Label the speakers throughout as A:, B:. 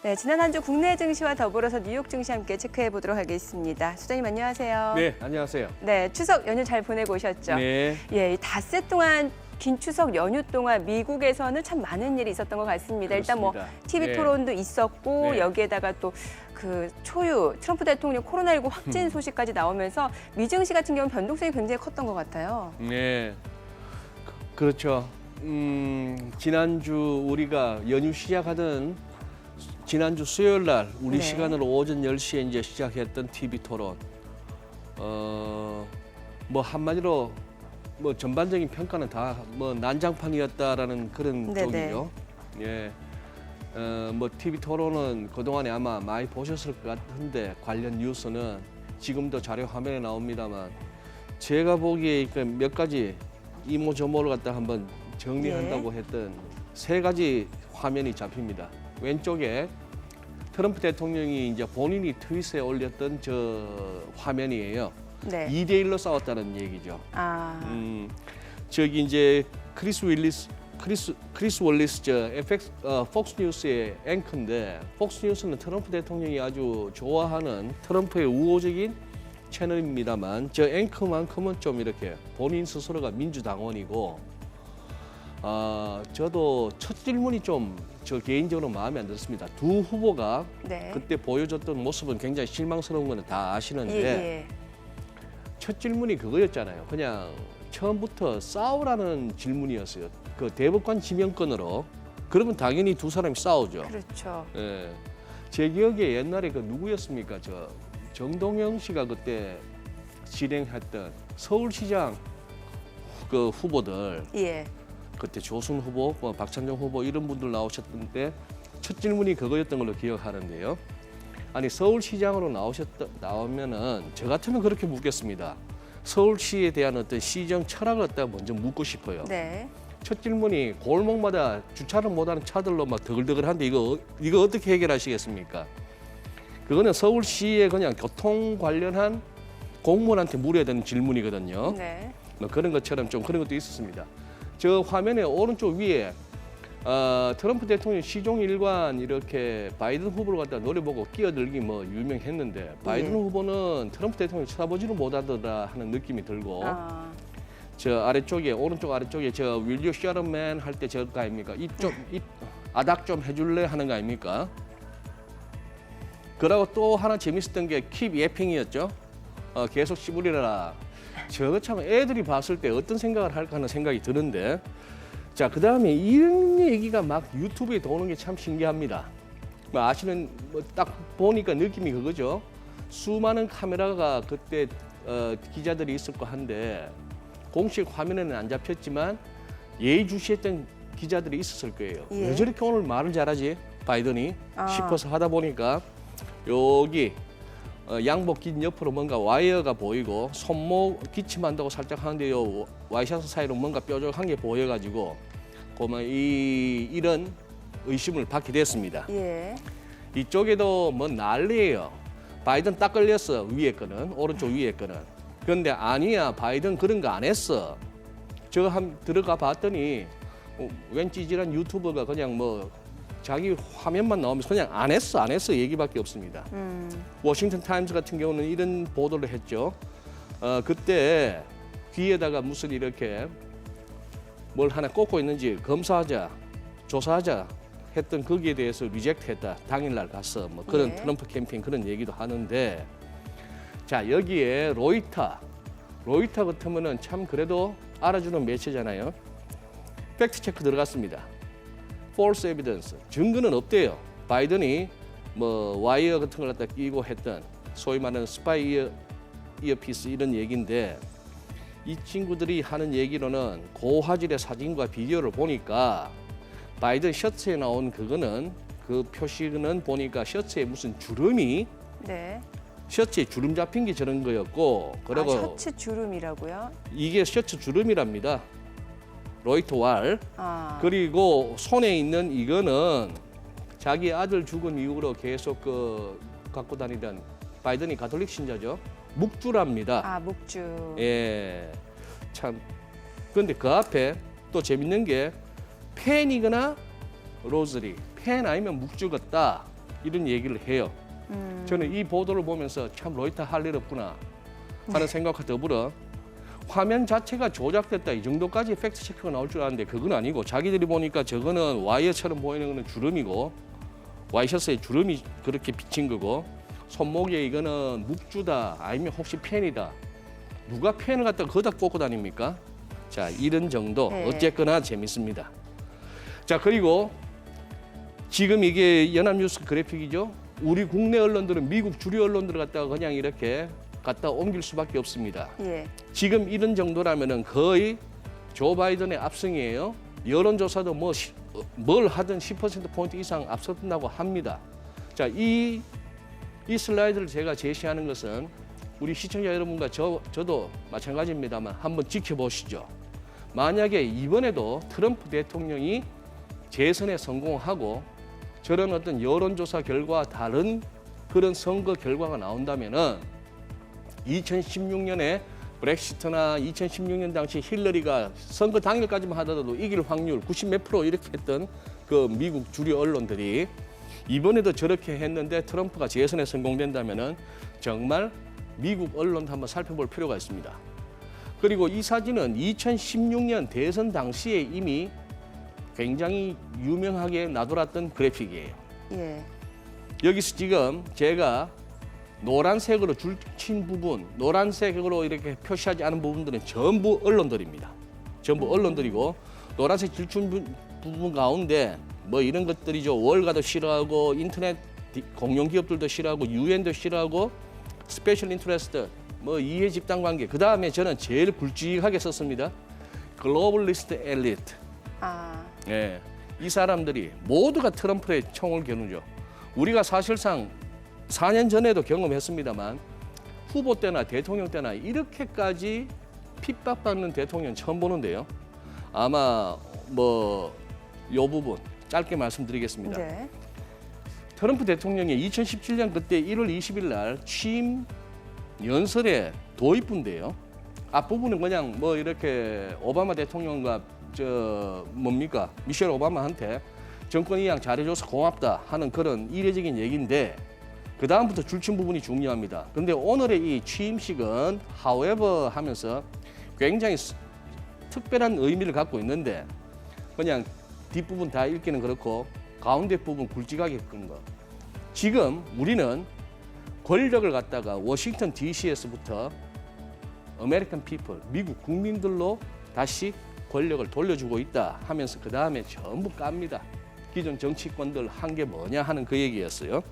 A: 네, 지난 한 주 국내 증시와 더불어서 뉴욕 증시 함께 체크해 보도록 하겠습니다. 소장님 안녕하세요.
B: 네, 안녕하세요.
A: 네, 추석 연휴 잘 보내고 오셨죠?
B: 네.
A: 예, 이 닷새 동안 긴 추석 연휴 동안 미국에서는 참 많은 일이 있었던 것 같습니다. 일단 뭐 TV
B: 네.
A: 토론도 있었고
B: 네.
A: 여기에다가 또 그 초유 트럼프 대통령 코로나19 확진 소식까지 나오면서 미증시 같은 경우는 변동성이 굉장히 컸던 것 같아요.
B: 네. 그렇죠. 지난주 우리가 연휴 시작하던 지난주 수요일 날 우리
A: 네.
B: 시간으로 오전 10시에 이제 시작했던 TV 토론. 뭐 한마디로 뭐 전반적인 평가는 다 뭐 난장판이었다라는 그런
A: 네네.
B: 쪽이죠. 예. 뭐 TV 토론은 그동안에 아마 많이 보셨을 것 같은데 관련 뉴스는 지금도 자료 화면에 나옵니다만 제가 보기에 그 몇 가지 이모저모를 갖다 한번 정리한다고 했던 세 가지 화면이 잡힙니다. 왼쪽에 트럼프 대통령이 이제 본인이 트윗에 올렸던 저 화면이에요.
A: 네.
B: 2대1로 싸웠다는 얘기죠.
A: 아,
B: 저기 이제 크리스 월리스 저 폭스뉴스의 앵커인데 폭스뉴스는 트럼프 대통령이 아주 좋아하는 트럼프의 우호적인 채널입니다만 저 앵커만큼은 좀 이렇게 본인 스스로가 민주당원이고 저도 첫 질문이 좀 저 개인적으로 마음에 안 들었습니다. 두 후보가
A: 네.
B: 그때 보여줬던 모습은 굉장히 실망스러운 거는 다 아시는데
A: 예.
B: 첫 질문이 그거였잖아요. 그냥 처음부터 싸우라는 질문이었어요. 그 대법관 지명권으로. 그러면 당연히 두 사람이 싸우죠.
A: 그렇죠.
B: 예. 제 기억에 옛날에 그 누구였습니까? 저 정동영 씨가 그때 진행했던 서울시장 그 후보들
A: 예.
B: 그때 조순 후보, 뭐 박찬종 후보 이런 분들 나오셨던 때 첫 질문이 그거였던 걸로 기억하는데요. 아니 서울시장으로 나오면은 저 같으면 그렇게 묻겠습니다. 서울시에 대한 어떤 시정 철학을 갖다 먼저 묻고 싶어요.
A: 네.
B: 첫 질문이 골목마다 주차를 못하는 차들로 막 더글더글한데 이거 어떻게 해결하시겠습니까? 그거는 서울시에 그냥 교통 관련한 공무원한테 물어야 되는 질문이거든요.
A: 네.
B: 뭐 그런 것처럼 좀 그런 것도 있었습니다. 저 화면의 오른쪽 위에 트럼프 대통령 시종 일관 이렇게 바이든 후보를 갖다 노려보고 끼어들기 뭐 유명했는데 바이든 후보는 트럼프 대통령 쳐다보지를 못하더라 하는 느낌이 들고 저 아래쪽에 오른쪽 아래쪽에 저 Will you shut up man 할 때 저거 아닙니까? 아닥 좀 해줄래 하는 거 아닙니까? 그러고 또 하나 재밌었던 게 keep yapping이었죠. 계속 씨부리라. 저거 참 애들이 봤을 때 어떤 생각을 할까 하는 생각이 드는데 자, 그다음에 이런 얘기가 막 유튜브에 도는 게 참 신기합니다. 뭐 아시는 뭐 딱 보니까 느낌이 그거죠. 수많은 카메라가 그때 기자들이 있을 거 한데 공식 화면에는 안 잡혔지만 예의주시했던 기자들이 있었을 거예요.
A: 예.
B: 왜 저렇게 오늘 말을 잘하지? 바이든이
A: 아.
B: 싶어서 하다 보니까 여기 양복 긴 옆으로 뭔가 와이어가 보이고 손목 기침한다고 살짝 하는데 요 와이셔츠 사이로 뭔가 뾰족한 게 보여가지고 그러면 이런 의심을 받게 됐습니다.
A: 예.
B: 이쪽에도 뭐 난리예요. 바이든 딱 걸렸어. 위에 거는 오른쪽 위에 거는. 그런데 아니야 바이든 그런 거 안 했어. 저 한 들어가 봤더니 웬 찌질한 유튜버가 그냥 뭐 자기 화면만 나오면서 그냥 안 했어 얘기밖에 없습니다. 워싱턴 타임즈 같은 경우는 이런 보도를 했죠. 그때 뒤에다가 무슨 이렇게 뭘 하나 꽂고 있는지 검사하자, 조사하자 했던 거기에 대해서 리젝트했다. 당일날 가서 뭐 그런
A: 네.
B: 트럼프 캠페인 그런 얘기도 하는데 자 여기에 로이터 같으면은 참 그래도 알아주는 매체잖아요. 팩트 체크 들어갔습니다. false evidence 증거는 없대요. 바이든이 뭐 와이어 같은 걸 갖다 끼고 했던 소위 말하는 스파이 이어피스 이런 얘기인데 이 친구들이 하는 얘기로는 고화질의 사진과 비디오를 보니까 바이든 셔츠에 나온 그거는 그 표시는 보니까 셔츠에 무슨 주름이
A: 네.
B: 셔츠에 주름 잡힌 게 저런 거였고 그리고
A: 셔츠 주름이라고요?
B: 이게 셔츠 주름이랍니다. 로이터 왈. 그리고 손에 있는 이거는 자기 아들 죽은 이후로 계속 갖고 다니던 바이든이 가톨릭 신자죠. 묵주랍니다.
A: 아, 묵주.
B: 예. 참. 그런데 그 앞에 또 재밌는 게 펜이거나 로즈리. 펜 아니면 묵주 같다. 이런 얘기를 해요. 저는 이 보도를 보면서 참 로이터 할 일 없구나 하는 생각과 더불어 화면 자체가 조작됐다 이 정도까지 팩트 체크가 나올 줄 알았는데 그건 아니고 자기들이 보니까 저거는 와이어처럼 보이는 거는 주름이고 와이셔츠에 주름이 그렇게 비친 거고 손목에 이거는 묵주다 아니면 혹시 펜이다. 누가 펜을 갖다가 거기다 꽂고 다닙니까? 자, 이런 정도.
A: 네.
B: 어쨌거나 재밌습니다. 자, 그리고 지금 이게 연합뉴스 그래픽이죠. 우리 국내 언론들은 미국 주류 언론들을 갖다가 그냥 이렇게 갖다 옮길 수밖에 없습니다.
A: 예.
B: 지금 이런 정도라면은 거의 조 바이든의 압승이에요. 여론조사도 뭘 하든 10%포인트 이상 앞섰다고 합니다. 자, 이 슬라이드를 제가 제시하는 것은 우리 시청자 여러분과 저도 마찬가지입니다만 한번 지켜보시죠. 만약에 이번에도 트럼프 대통령이 재선에 성공하고 저런 어떤 여론조사 결과와 다른 그런 선거 결과가 나온다면은 2016년에 브렉시트나 2016년 당시 힐러리가 선거 당일까지만 하더라도 이길 확률 90 몇 프로 이렇게 했던 그 미국 주류 언론들이 이번에도 저렇게 했는데 트럼프가 재선에 성공된다면은 정말 미국 언론도 한번 살펴볼 필요가 있습니다. 그리고 이 사진은 2016년 대선 당시에 이미 굉장히 유명하게 나돌았던 그래픽이에요.
A: 예.
B: 여기서 지금 제가 노란색으로 줄친 부분, 노란색으로 이렇게 표시하지 않은 부분들은 전부 언론들입니다. 전부 언론들이고 노란색 줄친 부분 가운데 뭐 이런 것들이죠. 월가도 싫어하고 인터넷 공용 기업들도 싫어하고 유엔도 싫어하고 스페셜 인트레스트, 뭐 이해 집단 관계. 그 다음에 저는 제일 굵직하게 썼습니다. 글로벌리스트 엘리트.
A: 아,
B: 예, 이 사람들이 모두가 트럼프의 총을 겨누죠. 우리가 사실상 4년 전에도 경험했습니다만 후보 때나 대통령 때나 이렇게까지 핍박받는 대통령 처음 보는데요. 아마 뭐 요 부분 짧게 말씀드리겠습니다.
A: 네.
B: 트럼프 대통령이 2017년 그때 1월 20일 날 취임 연설의 도입부인데요. 앞부분은 그냥 뭐 이렇게 오바마 대통령과 미셸 오바마한테 정권 이양 잘해줘서 고맙다 하는 그런 이례적인 얘기인데 그 다음부터 줄친 부분이 중요합니다. 근데 오늘의 이 취임식은 however 하면서 굉장히 특별한 의미를 갖고 있는데 그냥 뒷부분 다 읽기는 그렇고 가운데 부분 굵직하게 끈 거. 지금 우리는 권력을 갖다가 워싱턴 DC에서부터 아메리칸 피플, 미국 국민들로 다시 권력을 돌려주고 있다 하면서 그 다음에 전부 깝니다. 기존 정치권들 한 게 뭐냐 하는 그 얘기였어요.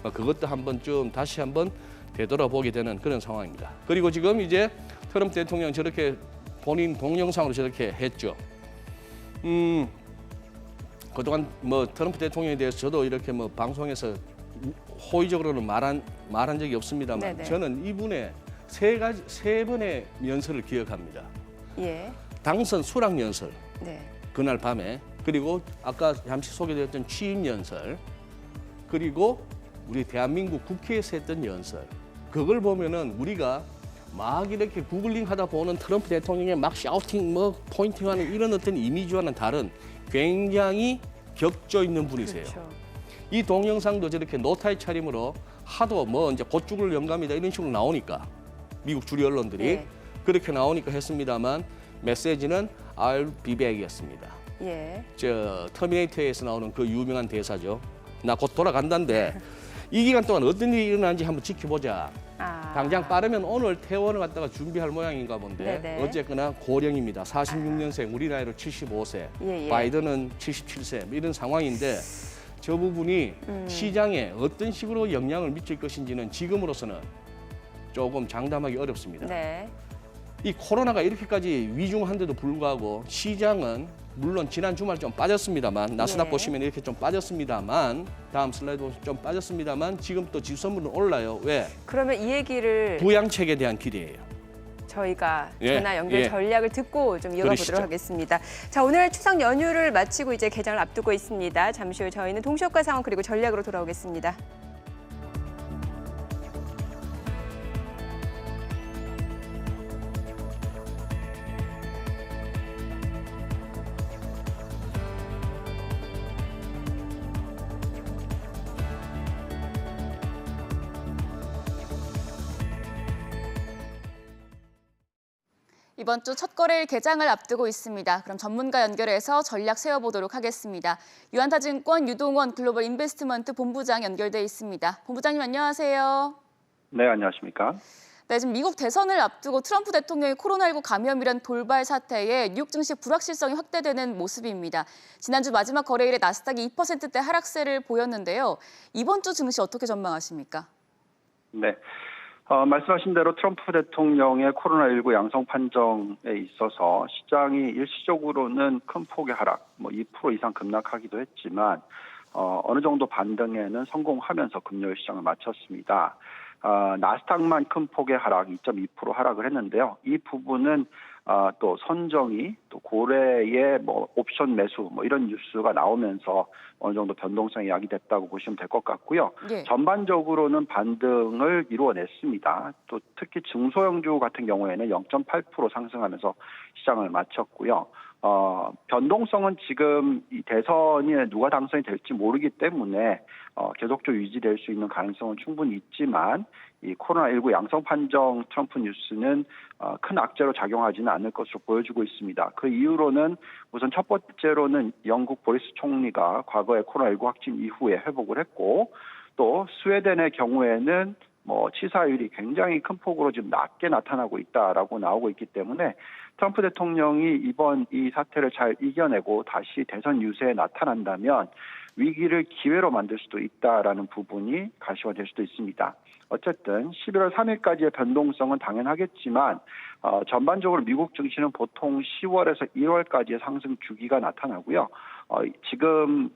B: 그것도 한번 좀 다시 한번 되돌아보게 되는 그런 상황입니다. 그리고 지금 이제 트럼프 대통령 저렇게 본인 동영상으로 저렇게 했죠. 그동안 뭐 트럼프 대통령에 대해서 저도 이렇게 뭐 방송에서 호의적으로는 말한 적이 없습니다만
A: 네네.
B: 저는 이분의 세 번의 연설을 기억합니다.
A: 예.
B: 당선 수락 연설
A: 네.
B: 그날 밤에 그리고 아까 잠시 소개드렸던 취임 연설 그리고 우리 대한민국 국회에서 했던 연설 그걸 보면은 우리가 막 이렇게 구글링 하다 보는 트럼프 대통령의 막 샤우팅 뭐 포인팅하는 이런 어떤 이미지와는 다른 굉장히 격조 있는 분이세요.
A: 그렇죠.
B: 이 동영상도 저렇게 노타의 차림으로 하도 뭐 이제 곧 죽을 영감이다 이런 식으로 나오니까 미국 주류 언론들이
A: 네.
B: 그렇게 나오니까 했습니다만 메시지는 I'll be back이었습니다.
A: 예.
B: 저 터미네이터에서 나오는 그 유명한 대사죠. 나 곧 돌아간다는데 이 기간 동안 어떤 일이 일어나는지 한번 지켜보자.
A: 아.
B: 당장 빠르면 오늘 퇴원을 갖다가 준비할 모양인가 본데
A: 네네.
B: 어쨌거나 고령입니다. 46년생, 우리 나이로 75세,
A: 예, 예.
B: 바이든은 77세 뭐 이런 상황인데 저 부분이 시장에 어떤 식으로 영향을 미칠 것인지는 지금으로서는 조금 장담하기 어렵습니다.
A: 네.
B: 이 코로나가 이렇게까지 위중한데도 불구하고 시장은 물론 지난 주말 좀 빠졌습니다만 나스닥
A: 예.
B: 보시면 이렇게 좀 빠졌습니다만 다음 슬라이드 보시면 좀 빠졌습니다만 지금 또 지수선물은 올라요. 왜?
A: 그러면 이 얘기를
B: 부양책에 대한 기대예요.
A: 저희가
B: 예,
A: 전화 연결
B: 예.
A: 전략을 듣고 좀 이어가
B: 그러시죠.
A: 보도록 하겠습니다. 자, 오늘 추석 연휴를 마치고 이제 개장을 앞두고 있습니다. 잠시 후 저희는 동시효과 상황 그리고 전략으로 돌아오겠습니다.
C: 이번 주 첫 거래일 개장을 앞두고 있습니다. 그럼 전문가 연결해서 전략 세워보도록 하겠습니다. 유한타증권 유동원 글로벌 인베스트먼트 본부장 연결돼 있습니다. 본부장님 안녕하세요.
D: 네, 안녕하십니까?
C: 네, 지금 미국 대선을 앞두고 트럼프 대통령의 코로나19 감염이란 돌발 사태에 뉴욕 증시 불확실성이 확대되는 모습입니다. 지난주 마지막 거래일에 나스닥이 2%대 하락세를 보였는데요. 이번 주 증시 어떻게 전망하십니까?
D: 네. 말씀하신 대로 트럼프 대통령의 코로나19 양성 판정에 있어서 시장이 일시적으로는 큰 폭의 하락, 2% 이상 급락하기도 했지만 어느 정도 반등에는 성공하면서 금요일 시장을 마쳤습니다. 나스닥만 큰 폭의 하락, 2.2% 하락을 했는데요. 이 부분은 또 선정이 또 고래의 옵션 매수 이런 뉴스가 나오면서 어느 정도 변동성이 야기됐다고 보시면 될 것 같고요.
C: 예.
D: 전반적으로는 반등을 이루어냈습니다. 또 특히 중소형주 같은 경우에는 0.8% 상승하면서 시장을 마쳤고요. 변동성은 지금 이 대선이 누가 당선이 될지 모르기 때문에 계속적으로 유지될 수 있는 가능성은 충분히 있지만 이 코로나19 양성 판정 트럼프 뉴스는 큰 악재로 작용하지는 않을 것으로 보여지고 있습니다. 그 이유로는 우선 첫 번째로는 영국 보리스 총리가 과거에 코로나19 확진 이후에 회복을 했고 또 스웨덴의 경우에는 치사율이 굉장히 큰 폭으로 지금 낮게 나타나고 있다라고 나오고 있기 때문에 트럼프 대통령이 이번 이 사태를 잘 이겨내고 다시 대선 유세에 나타난다면 위기를 기회로 만들 수도 있다라는 부분이 가시화될 수도 있습니다. 어쨌든 11월 3일까지의 변동성은 당연하겠지만 전반적으로 미국 증시는 보통 10월에서 1월까지의 상승 주기가 나타나고요. 지금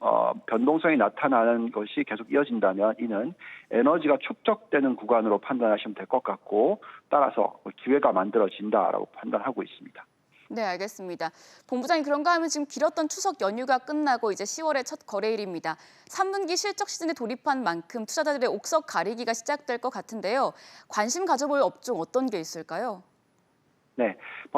D: 변동성이 나타나는 것이 계속 이어진다면 이는 에너지가 축적되는 구간으로 판단하시면 될 것 같고 따라서 기회가 만들어진다라고 판단하고 있습니다.
C: 네, 알겠습니다. 본부장님 그런가 하면 지금 길었던 추석 연휴가 끝나고 이제 10월의 첫 거래일입니다. 3분기 실적 시즌에 돌입한 만큼 투자자들의 옥석 가리기가 시작될 것 같은데요. 관심 가져볼 업종 어떤 게 있을까요?
D: 네,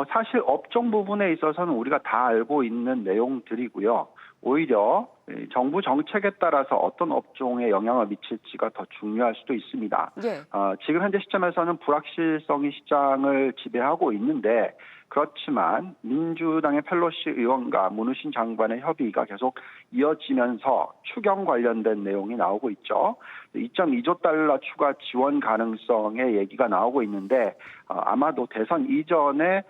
D: 사실 업종 부분에 있어서는 우리가 다 알고 있는 내용들이고요. 오히려 정부 정책에 따라서 어떤 업종에 영향을 미칠지가 더 중요할 수도 있습니다.
C: 예.
D: 지금 현재 시점에서는 불확실성이 시장을 지배하고 있는데 그렇지만 민주당의 펠로시 의원과 문우신 장관의 협의가 계속 이어지면서 추경 관련된 내용이 나오고 있죠. 2.2조 달러 추가 지원 가능성의 얘기가 나오고 있는데 아마도 대선 이전에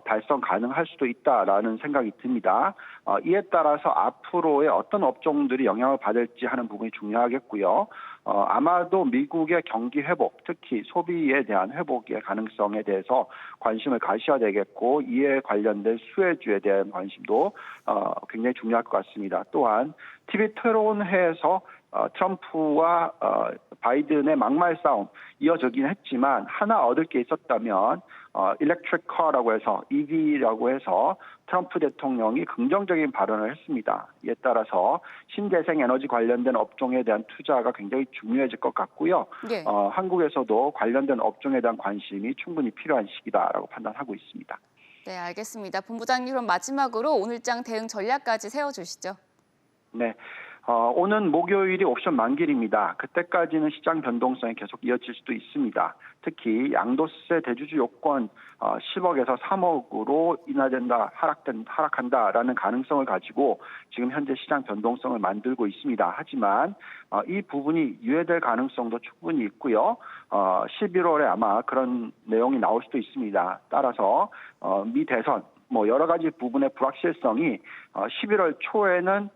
D: 달성 가능할 수도 있다라는 생각이 듭니다. 이에 따라서 앞으로의 어떤 업종들이 영향을 받을지 하는 부분이 중요하겠고요. 아마도 미국의 경기 회복, 특히 소비에 대한 회복의 가능성에 대해서 관심을 가셔야 되겠고 이에 관련된 수혜주에 대한 관심도 굉장히 중요할 것 같습니다. 또한 TV 토론회에서 트럼프와 바이든의 막말 싸움 이어지긴 했지만 하나 얻을 게 있었다면 일렉트릭 카라고 해서 EV라고 해서 트럼프 대통령이 긍정적인 발언을 했습니다. 이에 따라서 신재생 에너지 관련된 업종에 대한 투자가 굉장히 중요해질 것 같고요.
C: 예.
D: 한국에서도 관련된 업종에 대한 관심이 충분히 필요한 시기다라고 판단하고 있습니다.
C: 네, 알겠습니다. 본부장님 그럼 마지막으로 오늘장 대응 전략까지 세워주시죠.
D: 네. 오는 목요일이 옵션 만기일입니다. 그때까지는 시장 변동성이 계속 이어질 수도 있습니다. 특히 양도세 대주주 요건 10억에서 3억으로 하락한다라는 가능성을 가지고 지금 현재 시장 변동성을 만들고 있습니다. 하지만 이 부분이 유예될 가능성도 충분히 있고요. 11월에 아마 그런 내용이 나올 수도 있습니다. 따라서 미 대선 여러 가지 부분의 불확실성이 11월 초에는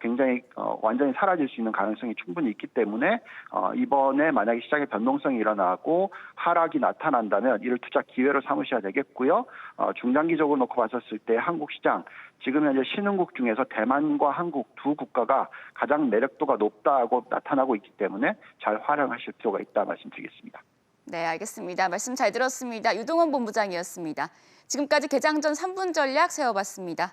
D: 굉장히 완전히 사라질 수 있는 가능성이 충분히 있기 때문에 이번에 만약에 시장의 변동성이 일어나고 하락이 나타난다면 이를 투자 기회로 삼으셔야 되겠고요. 중장기적으로 놓고 봤었을 때 한국 시장 지금 현재 신흥국 중에서 대만과 한국 두 국가가 가장 매력도가 높다고 나타나고 있기 때문에 잘 활용하실 필요가 있다 말씀드리겠습니다.
C: 네, 알겠습니다. 말씀 잘 들었습니다. 유동원 본부장이었습니다. 지금까지 개장 전 3분 전략 세워봤습니다.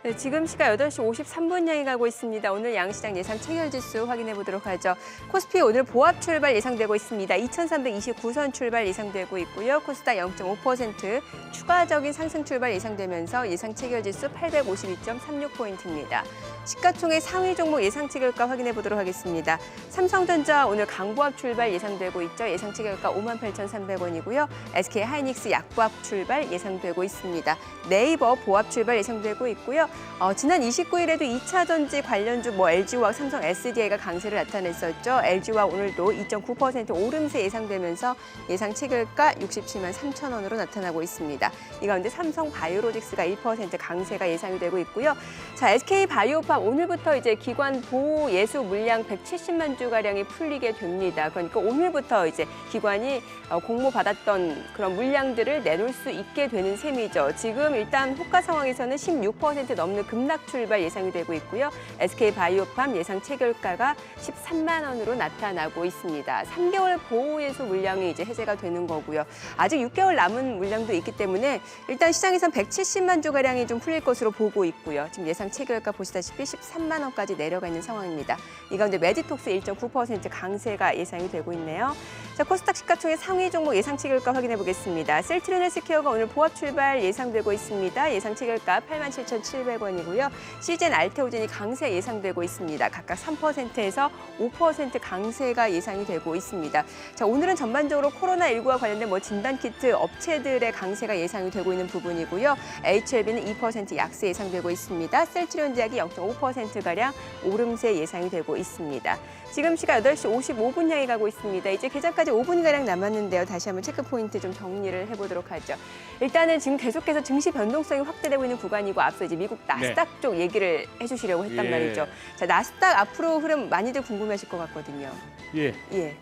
A: 네, 지금 시각 8시 53분 향해 가고 있습니다. 오늘 양시장 예상 체결지수 확인해 보도록 하죠. 코스피 오늘 보합 출발 예상되고 있습니다. 2,329선 출발 예상되고 있고요. 코스닥 0.5% 추가적인 상승 출발 예상되면서 예상 체결지수 852.36포인트입니다. 시가총액 상위 종목 예상 체결가 확인해 보도록 하겠습니다. 삼성전자 오늘 강보합 출발 예상되고 있죠. 예상 체결가 58,300원이고요. SK 하이닉스 약보합 출발 예상되고 있습니다. 네이버 보합 출발 예상되고 있고요. 지난 29일에도 2차 전지 관련주 LG화학, 삼성 SDI가 강세를 나타냈었죠. LG화학 오늘도 2.9% 오름세 예상되면서 예상 체결가 67만 3천 원으로 나타나고 있습니다. 이 가운데 삼성 바이오로직스가 1% 강세가 예상이 되고 있고요. 자, SK 바이오팜 오늘부터 이제 기관 보호 예수 물량 170만 주 가량이 풀리게 됩니다. 그러니까 오늘부터 이제 기관이 공모 받았던 그런 물량들을 내놓을 수 있게 되는 셈이죠. 지금 일단 호가 상황에서는 16% 넘는 급락 출발 예상이 되고 있고요. SK 바이오팜 예상 체결가가 13만 원으로 나타나고 있습니다. 3개월 보호 예수 물량이 이제 해제가 되는 거고요. 아직 6개월 남은 물량도 있기 때문에 일단 시장에선 170만 주 가량이 좀 풀릴 것으로 보고 있고요. 지금 예상 체결가 보시다시피 13만 원까지 내려가 있는 상황입니다. 이 가운데 메디톡스 1.9% 강세가 예상이 되고 있네요. 자, 코스닥 시가총액 상위 종목 예상 체결가 확인해 보겠습니다. 셀트리온 헬스케어가 오늘 보합 출발 예상되고 있습니다. 예상 체결가 87,700원이고요. 시젠 알테오젠이 강세 예상되고 있습니다. 각각 3%에서 5% 강세가 예상이 되고 있습니다. 자, 오늘은 전반적으로 코로나19와 관련된 진단키트 업체들의 강세가 예상이 되고 있는 부분이고요. HLB는 2% 약세 예상되고 있습니다. 셀트리온 제약이 0.5%가량 오름세 예상이 되고 있습니다. 지금 시각 8시 55분 향해 가고 있습니다. 이제 개장까지 5분가량 남았는데요. 다시 한번 체크포인트 좀 정리를 해보도록 하죠. 일단은 지금 계속해서 증시 변동성이 확대되고 있는 구간이고 앞서 이제 미국 나스닥 쪽 얘기를 해주시려고 했단 말이죠. 자, 나스닥 앞으로 흐름 많이들 궁금해하실 것 같거든요.
B: 예.
A: 예.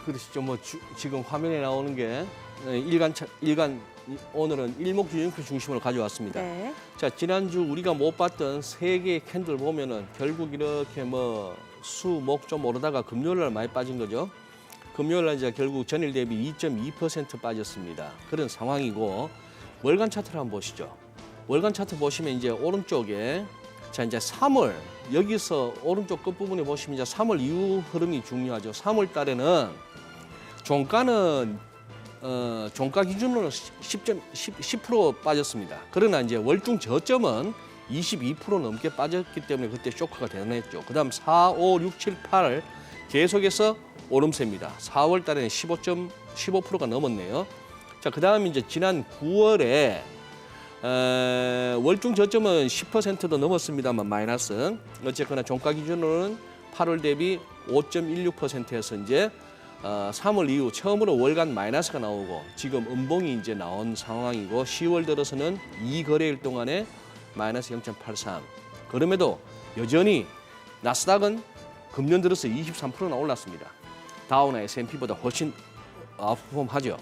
B: 그러시죠. 지금 화면에 나오는 게 일간 오늘은 일목균형표 중심으로 가져왔습니다.
A: 네.
B: 자, 지난주 우리가 못 봤던 세 개의 캔들 보면은 결국 이렇게 수, 목 좀 오르다가 금요일 날 많이 빠진 거죠. 금요일 날 이제 결국 전일 대비 2.2% 빠졌습니다. 그런 상황이고 월간 차트를 한번 보시죠. 월간 차트 보시면 이제 오른쪽에 자, 이제 3월 여기서 오른쪽 끝부분에 보시면 이제 3월 이후 흐름이 중요하죠. 3월 달에는 종가는 종가 기준으로 10% 빠졌습니다. 그러나 이제 월중 저점은 22% 넘게 빠졌기 때문에 그때 쇼크가 대단했죠. 그다음 4, 5, 6, 7, 8 계속해서 오름세입니다. 4월 달에는 15%가 넘었네요. 자, 그다음 이제 지난 9월에 월중 저점은 10%도 넘었습니다만 마이너스. 어쨌거나 종가 기준으로는 8월 대비 5.16%에서 이제 3월 이후 처음으로 월간 마이너스가 나오고 지금 음봉이 이제 나온 상황이고 10월 들어서는 2거래일 동안에 마이너스 0.83. 그럼에도 여전히 나스닥은 금년 들어서 23%나 올랐습니다. 다우나 S&P보다 훨씬 아웃퍼폼하죠.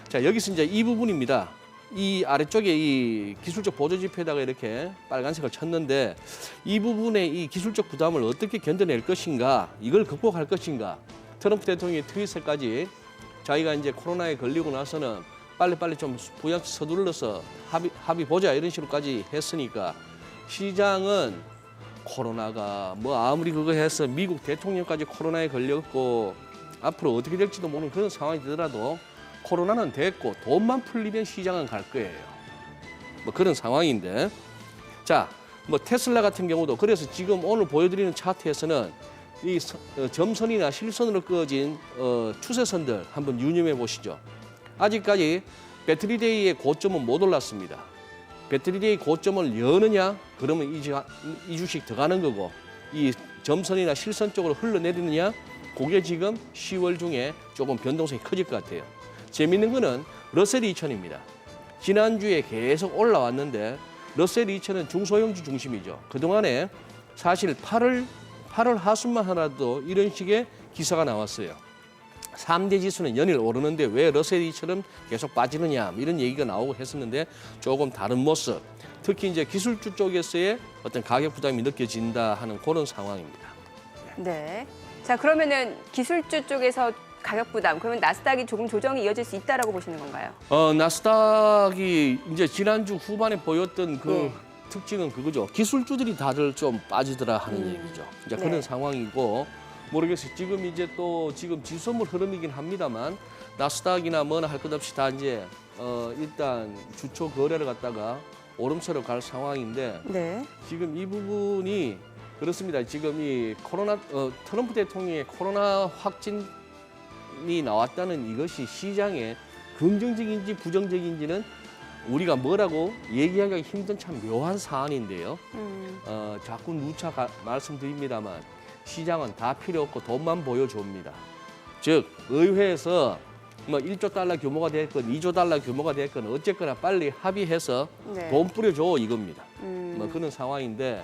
B: 자, 여기서 이제 이 부분입니다. 이 아래쪽에 이 기술적 보조지표에다가 이렇게 빨간색을 쳤는데 이 부분의 이 기술적 부담을 어떻게 견뎌낼 것인가, 이걸 극복할 것인가. 트럼프 대통령의 트윗에까지 자기가 이제 코로나에 걸리고 나서는 빨리빨리 좀 부양 서둘러서 합의 보자 이런 식으로까지 했으니까 시장은 코로나가 아무리 그거 해서 미국 대통령까지 코로나에 걸렸고 앞으로 어떻게 될지도 모르는 그런 상황이 되더라도 코로나는 됐고 돈만 풀리면 시장은 갈 거예요. 그런 상황인데 자, 테슬라 같은 경우도 그래서 지금 오늘 보여드리는 차트에서는 이 점선이나 실선으로 그어진 추세선들 한번 유념해 보시죠. 아직까지 배터리데이의 고점은 못 올랐습니다. 배터리데이 고점을 여느냐? 그러면 이 주식 들어가는 거고 이 점선이나 실선 쪽으로 흘러내리느냐? 그게 지금 10월 중에 조금 변동성이 커질 것 같아요. 재밌는 거는 러셀 2000입니다. 지난주에 계속 올라왔는데 러셀 2000은 중소형주 중심이죠. 그동안에 사실 8월 하순만 하나도 이런 식의 기사가 나왔어요. 3대 지수는 연일 오르는데 왜 러셀 2000은 계속 빠지느냐 이런 얘기가 나오고 했었는데 조금 다른 모습. 특히 이제 기술주 쪽에서의 어떤 가격 부담이 느껴진다 하는 그런 상황입니다.
A: 네. 자, 그러면은 기술주 쪽에서 가격 부담, 그러면 나스닥이 조금 조정이 이어질 수 있다라고 보시는 건가요?
B: 나스닥이 이제 지난주 후반에 보였던 그 특징은 그거죠. 기술주들이 다들 좀 빠지더라 하는 얘기죠. 이제
A: 네.
B: 그런 상황이고 모르겠어요. 지금 이제 또 지금 지수물 흐름이긴 합니다만 나스닥이나 뭐나 할 것 없이 다 이제 일단 주초 거래를 갖다가 오름세로 갈 상황인데
A: 네.
B: 지금 이 부분이 그렇습니다. 지금 이 트럼프 대통령의 코로나 확진이 나왔다는 이것이 시장에 긍정적인지 부정적인지는 우리가 뭐라고 얘기하기가 힘든 참 묘한 사안인데요. 자꾸 누차 말씀드립니다만 시장은 다 필요 없고 돈만 보여줍니다. 즉 의회에서 뭐 1조 달러 규모가 됐건 2조 달러 규모가 됐건 어쨌거나 빨리 합의해서
A: 네.
B: 돈 뿌려줘 이겁니다. 뭐 그런 상황인데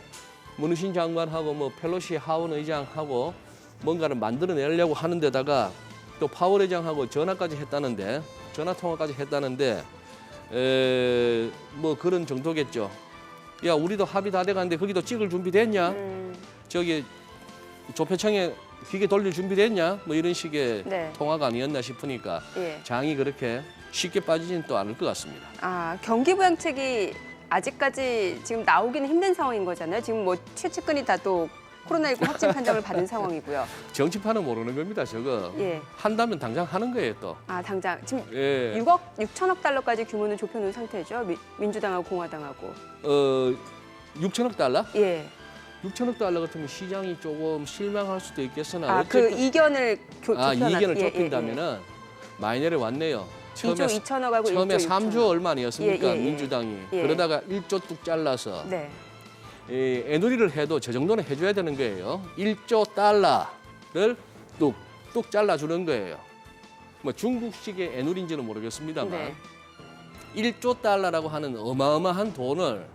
B: 문우신 장관하고 뭐 펠로시 하원 의장하고 뭔가를 만들어내려고 하는 데다가 또 파월 의장하고 전화 통화까지 했다는데 뭐 그런 정도겠죠. 야 우리도 합의 다 돼가는데 거기도 찍을 준비됐냐? 저기 조폐청에 기계 돌릴 준비됐냐? 뭐 이런 식의
A: 네.
B: 통화가 아니었나 싶으니까
A: 예.
B: 장이 그렇게 쉽게 빠지지는 또 않을 것 같습니다.
A: 아, 경기 부양책이 아직까지 지금 나오기는 힘든 상황인 거잖아요. 지금 뭐 최측근이 다 또 코로나19 확진 판정을 받은 상황이고요.
B: 정치판은 모르는 겁니다. 저거
A: 예.
B: 한다면 당장 하는 거예요 또.
A: 아, 당장 지금
B: 예.
A: 6천억 달러까지 규모는 좁혀놓은 상태죠. 민주당하고 공화당하고.
B: 6천억 달러?
A: 예.
B: 6천억 달러 같으면 시장이 조금 실망할 수도 있겠으나
A: 아, 그
B: 어쨌든
A: 이견을
B: 이견을
A: 예,
B: 좁힌다면은 많이 내려왔네요.
A: 2조 2천억하고
B: 처음에
A: 1조
B: 3조
A: 6천억.
B: 얼마 아니었습니까?
A: 예, 예, 예.
B: 민주당이.
A: 예.
B: 그러다가 1조 뚝 잘라서
A: 네.
B: 애누리를 해도 저 정도는 해줘야 되는 거예요. 1조 달러를 뚝뚝 잘라주는 거예요. 뭐 중국식의 애누리인지는 모르겠습니다만
A: 네.
B: 1조 달러라고 하는 어마어마한 돈을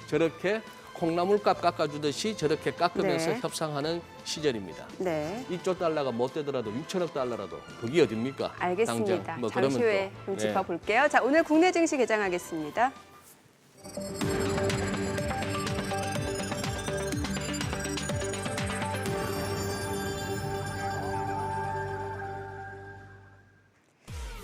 B: 저렇게 콩나물값 깎아주듯이 저렇게 깎으면서
A: 네.
B: 협상하는 시절입니다.
A: 네.
B: 1조 달러가 못 되더라도 6천억 달러라도 그게 어딥니까?
A: 알겠습니다.
B: 당장. 뭐
A: 잠시
B: 그러면
A: 후에
B: 또,
A: 좀
B: 네.
A: 짚어볼게요. 자, 오늘 국내 증시 개장하겠습니다.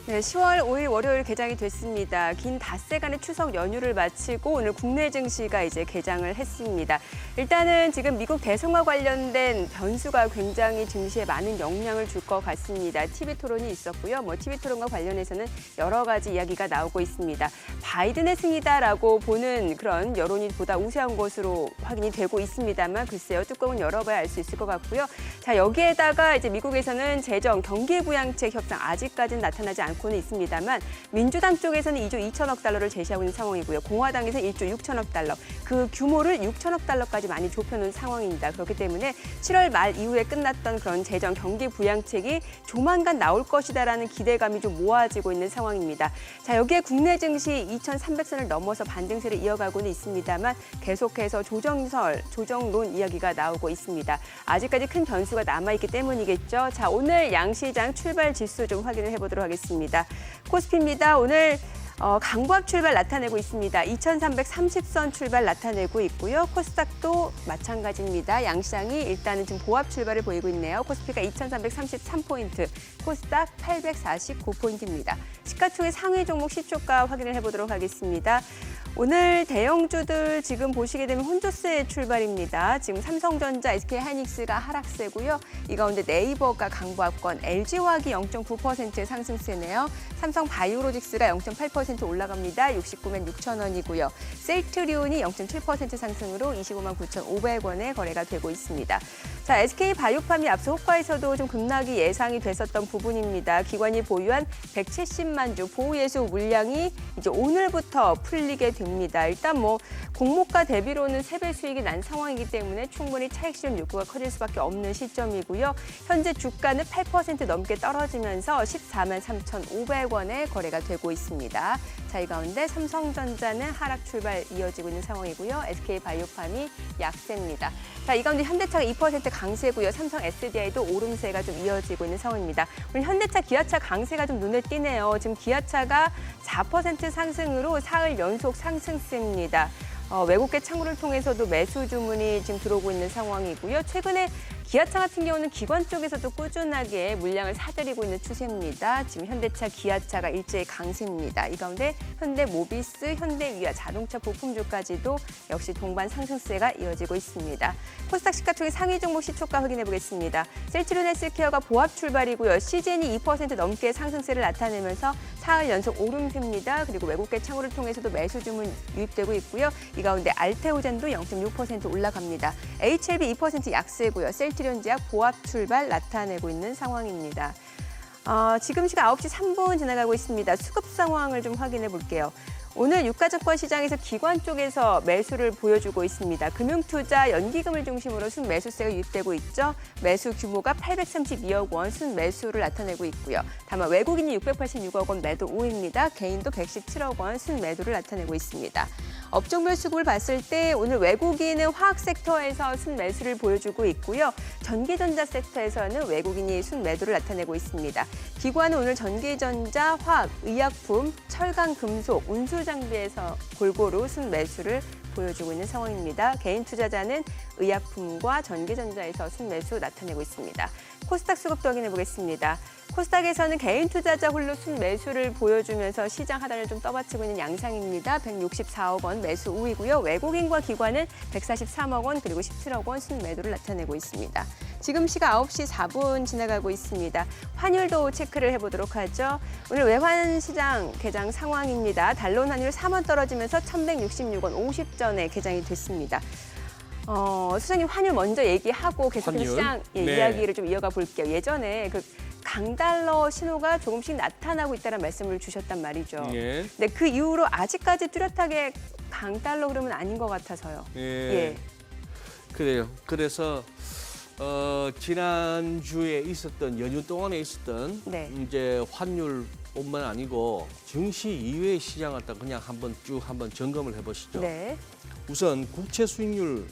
A: 네, 10월 5일 월요일 개장이 됐습니다. 긴 닷새간의 추석 연휴를 마치고 오늘 국내 증시가 이제 개장을 했습니다. 일단은 지금 미국 대선과 관련된 변수가 굉장히 증시에 많은 영향을 줄 것 같습니다. TV 토론이 있었고요. 뭐 TV 토론과 관련해서는 여러 가지 이야기가 나오고 있습니다. 바이든의 승리다라고 보는 그런 여론이 보다 우세한 것으로 확인이 되고 있습니다만 글쎄요, 뚜껑은 열어봐야 알 수 있을 것 같고요. 자, 여기에다가 이제 미국에서는 재정 경기 부양책 협상 아직까지는 나타나지 않고는 있습니다만 민주당 쪽에서는 2조 2천억 달러를 제시하고 있는 상황이고요. 공화당에서는 1조 6천억 달러, 그 규모를 6천억 달러까지 많이 좁혀놓은 상황입니다. 그렇기 때문에 7월 말 이후에 끝났던 그런 재정 경기 부양책이 조만간 나올 것이다라는 기대감이 좀 모아지고 있는 상황입니다. 자, 여기에 국내 증시 2,300선을 넘어서 반등세를 이어가고는 있습니다만 계속해서 조정론 이야기가 나오고 있습니다. 아직까지 큰 변수가 남아있기 때문이겠죠. 자, 오늘 양시장 출발 지수 좀 확인을 해보도록 하겠습니다. 코스피입니다. 오늘 강보합 출발 나타내고 있습니다. 2,330선 출발 나타내고 있고요. 코스닥도 마찬가지입니다. 양시장이 일단은 지금 보합 출발을 보이고 있네요. 코스피가 2,333포인트, 코스닥 849포인트입니다. 시가총액 상위 종목 시초가 확인을 해보도록 하겠습니다. 오늘 대형주들 지금 보시게 되면 혼조세의 출발입니다. 지금 삼성전자, SK하이닉스가 하락세고요. 이 가운데 네이버가 강보합권, LG화학이 0.9% 상승세네요. 삼성바이오로직스가 0.8% 올라갑니다. 69만 6천 원이고요. 셀트리온이 0.7% 상승으로 25만 9,500원에 거래가 되고 있습니다. 자, SK바이오팜이 앞서 호가에서도 좀 급락이 예상이 됐었던 부분입니다. 기관이 보유한 170만 주 보유예수 물량이 이제 오늘부터 풀리게 됩니다. 일단 뭐 공모가 대비로는 3배 수익이 난 상황이기 때문에 충분히 차익 실현 욕구가 커질 수밖에 없는 시점이고요. 현재 주가는 8% 넘게 떨어지면서 14만 3,500원에 거래가 되고 있습니다. 자, 이 가운데 삼성전자는 하락 출발 이어지고 있는 상황이고요. SK바이오팜이 약세입니다. 자, 이 가운데 현대차가 2% 강세고요. 삼성 SDI도 오름세가 좀 이어지고 있는 상황입니다. 오늘 현대차, 기아차 강세가 좀 눈에 띄네요. 지금 기아차가 4% 상승으로 사흘 연속 상승세입니다. 외국계 창구를 통해서도 매수 주문이 지금 들어오고 있는 상황이고요. 최근에 기아차 같은 경우는 기관 쪽에서도 꾸준하게 물량을 사들이고 있는 추세입니다. 지금 현대차, 기아차가 일제히 강세입니다. 이 가운데 현대모비스, 현대위아, 자동차 부품주까지도 역시 동반 상승세가 이어지고 있습니다. 코스닥 시가총액 상위 종목 시초가 확인해 보겠습니다. 셀트리온 헬스케어가 보합 출발이고요. 시젠이 2% 넘게 상승세를 나타내면서 사흘 연속 오름세입니다. 그리고 외국계 창구를 통해서도 매수 주문 유입되고 있고요. 이 가운데 알테오젠도 0.6% 올라갑니다. HLB 2% 약세고요. 셀트리온 제약 보합 출발 나타내고 있는 상황입니다. 지금 시각 9시 3분 지나가고 있습니다. 수급 상황을 좀 확인해 볼게요. 오늘 유가증권 시장에서 기관 쪽에서 매수를 보여주고 있습니다. 금융투자, 연기금을 중심으로 순매수세가 유입되고 있죠. 매수 규모가 832억 원 순매수를 나타내고 있고요. 다만 외국인이 686억 원 매도 우입니다. 개인도 117억 원 순매도를 나타내고 있습니다. 업종별 수급을 봤을 때 오늘 외국인은 화학 섹터에서 순매수를 보여주고 있고요. 전기전자 섹터에서는 외국인이 순매도를 나타내고 있습니다. 기관은 오늘 전기전자, 화학, 의약품, 철강, 금속, 운수장비에서 골고루 순매수를 보여주고 있는 상황입니다. 개인 투자자는 의약품과 전기전자에서 순매수 나타내고 있습니다. 코스닥 수급도 확인해 보겠습니다. 코스닥에서는 개인 투자자 홀로 순매수를 보여주면서 시장 하단을 좀 떠받치고 있는 양상입니다. 164억 원 매수 우이고요. 외국인과 기관은 143억 원 그리고 17억 원 순매도를 나타내고 있습니다. 지금 시각 9시 4분 지나가고 있습니다. 환율도 체크를 해보도록 하죠. 오늘 외환 시장 개장 상황입니다. 달러 환율 3원 떨어지면서 1,166원 50전에 개장이 됐습니다. 수장님 환율 먼저 얘기하고 계속해서
B: 환율?
A: 시장
B: 네.
A: 이야기를 좀 이어가 볼게요. 예전에 그 강달러 신호가 조금씩 나타나고 있다는 말씀을 주셨단 말이죠.
B: 예.
A: 근데 그 이후로 아직까지 뚜렷하게 강달러 그러면 아닌 것 같아서요.
B: 예. 그래요. 그래서 지난주에 있었던 연휴 동안에 있었던
A: 네.
B: 이제 환율뿐만 아니고 증시 이외의 시장을 딱 그냥 한번 점검을 해보시죠.
A: 네.
B: 우선 국채 수익률